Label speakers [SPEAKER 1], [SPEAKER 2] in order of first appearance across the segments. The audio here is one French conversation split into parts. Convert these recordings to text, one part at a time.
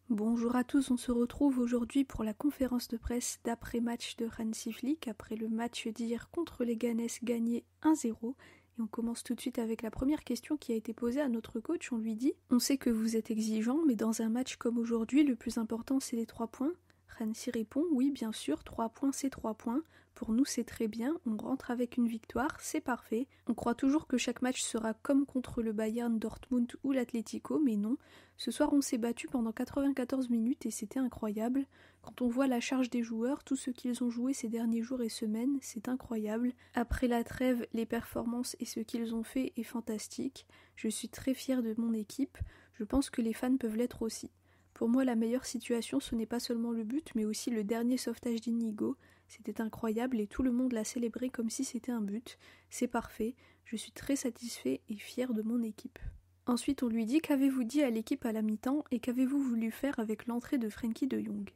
[SPEAKER 1] Bonjour à tous, on se retrouve aujourd'hui pour la conférence de presse d'après-match de Hansi Flick, après le match d'hier contre les Ganes gagné 1-0. Et on commence tout de suite avec la première question qui a été posée à notre coach. On lui dit « On sait que vous êtes exigeant, mais dans un match comme aujourd'hui, le plus important c'est les 3 points ?» Hansi répond « Oui, bien sûr, 3 points c'est 3 points. Pour nous c'est très bien, on rentre avec une victoire, c'est parfait. On croit toujours que chaque match sera comme contre le Bayern, Dortmund ou l'Atlético, mais non. Ce soir on s'est battu pendant 94 minutes et c'était incroyable. Quand on voit la charge des joueurs, tout ce qu'ils ont joué ces derniers jours et semaines, c'est incroyable. Après la trêve, les performances et ce qu'ils ont fait est fantastique. Je suis très fière de mon équipe, je pense que les fans peuvent l'être aussi. Pour moi, la meilleure situation, ce n'est pas seulement le but, mais aussi le dernier sauvetage d'Inigo. C'était incroyable et tout le monde l'a célébré comme si c'était un but. C'est parfait, je suis très satisfait et fier de mon équipe. Ensuite, on lui dit « Qu'avez-vous dit à l'équipe à la mi-temps et qu'avez-vous voulu faire avec l'entrée de Frenkie de Jong ?»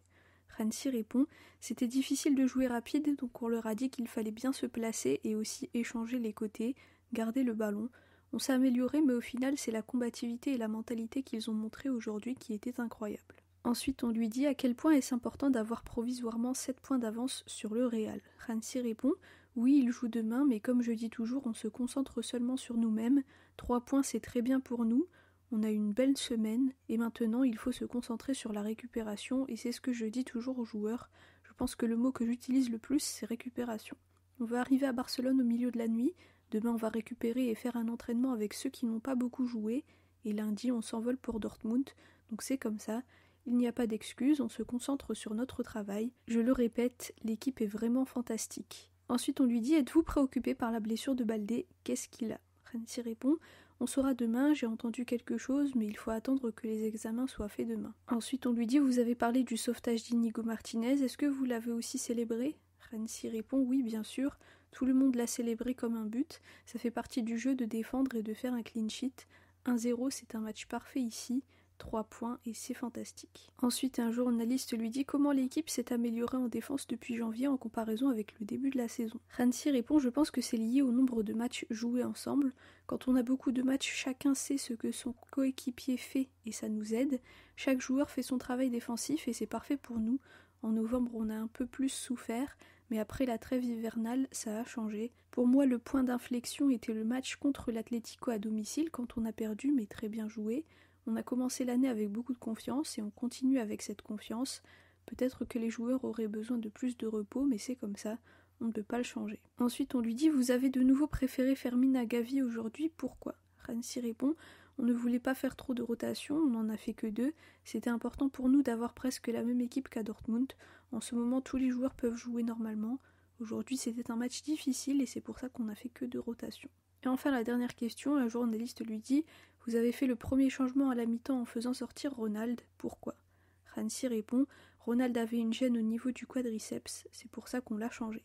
[SPEAKER 1] Hansi répond « C'était difficile de jouer rapide, donc on leur a dit qu'il fallait bien se placer et aussi échanger les côtés, garder le ballon. On s'est amélioré, mais au final, c'est la combativité et la mentalité qu'ils ont montré aujourd'hui qui étaient incroyables. » Ensuite, on lui dit à quel point est-ce important d'avoir provisoirement 7 points d'avance sur le Real. Hansi répond « Oui, il joue demain, mais comme je dis toujours, on se concentre seulement sur nous-mêmes. 3 points, c'est très bien pour nous. On a une belle semaine, et maintenant, il faut se concentrer sur la récupération, et c'est ce que je dis toujours aux joueurs. Je pense que le mot que j'utilise le plus, c'est récupération. On va arriver à Barcelone au milieu de la nuit. Demain, on va récupérer et faire un entraînement avec ceux qui n'ont pas beaucoup joué. Et lundi, on s'envole pour Dortmund. Donc c'est comme ça. Il n'y a pas d'excuses, on se concentre sur notre travail. Je le répète, l'équipe est vraiment fantastique. Ensuite, on lui dit « Êtes-vous préoccupé par la blessure de Baldé ? Qu'est-ce qu'il a ?» Hansi répond « On saura demain, j'ai entendu quelque chose, mais il faut attendre que les examens soient faits demain. » Ensuite, on lui dit « Vous avez parlé du sauvetage d'Inigo Martinez, est-ce que vous l'avez aussi célébré ?» Hansi répond « Oui, bien sûr. Tout le monde l'a célébré comme un but. Ça fait partie du jeu de défendre et de faire un clean sheet. 1-0, c'est un match parfait ici. 3 points et c'est fantastique. » Ensuite, un journaliste lui dit comment l'équipe s'est améliorée en défense depuis janvier en comparaison avec le début de la saison. Hansi répond « Je pense que c'est lié au nombre de matchs joués ensemble. Quand on a beaucoup de matchs, chacun sait ce que son coéquipier fait et ça nous aide. Chaque joueur fait son travail défensif et c'est parfait pour nous. En novembre, on a un peu plus souffert, mais après la trêve hivernale, ça a changé. Pour moi, le point d'inflexion était le match contre l'Atlético à domicile, quand on a perdu, mais très bien joué. On a commencé l'année avec beaucoup de confiance et on continue avec cette confiance. Peut-être que les joueurs auraient besoin de plus de repos, mais c'est comme ça, on ne peut pas le changer. Ensuite, on lui dit « Vous avez de nouveau préféré Fermin à Gavi aujourd'hui, pourquoi ?» Hansi répond « On ne voulait pas faire trop de rotation, on n'en a fait que 2. C'était important pour nous d'avoir presque la même équipe qu'à Dortmund. En ce moment, tous les joueurs peuvent jouer normalement. Aujourd'hui, c'était un match difficile et c'est pour ça qu'on n'a fait que 2 rotations. » Et enfin, la dernière question, un journaliste lui dit « Vous avez fait le premier changement à la mi-temps en faisant sortir Ronald, pourquoi ?» Hansi répond « Ronald avait une gêne au niveau du quadriceps, c'est pour ça qu'on l'a changé. »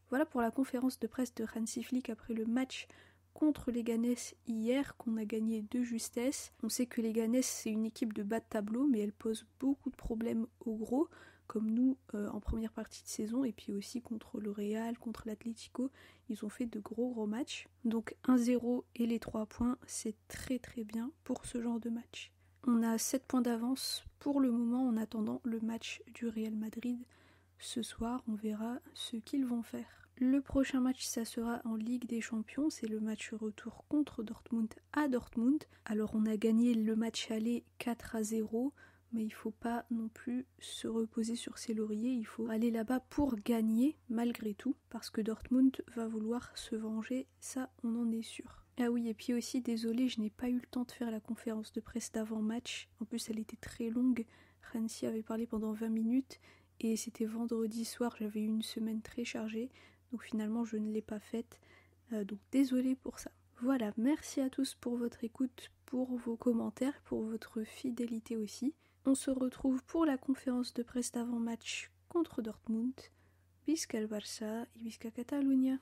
[SPEAKER 1] Voilà pour la conférence de presse de Hansi Flick après le match contre les Ganes hier, qu'on a gagné de justesse. On sait que les Ganes, c'est une équipe de bas de tableau, mais elle pose beaucoup de problèmes aux gros, comme nous en première partie de saison, et puis aussi contre le Real, contre l'Atlético, ils ont fait de gros matchs. Donc 1-0 et les 3 points, c'est très très bien pour ce genre de match. On a 7 points d'avance pour le moment en attendant le match du Real Madrid. Ce soir, on verra ce qu'ils vont faire. Le prochain match, ça sera en Ligue des Champions, c'est le match retour contre Dortmund à Dortmund. Alors on a gagné le match aller 4-0, mais il ne faut pas non plus se reposer sur ses lauriers, il faut aller là-bas pour gagner malgré tout, parce que Dortmund va vouloir se venger, ça on en est sûr. Ah oui, et puis aussi, désolé, je n'ai pas eu le temps de faire la conférence de presse d'avant-match, en plus elle était très longue, Hansi avait parlé pendant 20 minutes, et c'était vendredi soir, j'avais eu une semaine très chargée, donc finalement je ne l'ai pas faite, donc désolée pour ça. Voilà, merci à tous pour votre écoute, pour vos commentaires, pour votre fidélité aussi. On se retrouve pour la conférence de presse d'avant-match contre Dortmund. Visca el Barça et Visca Catalunya.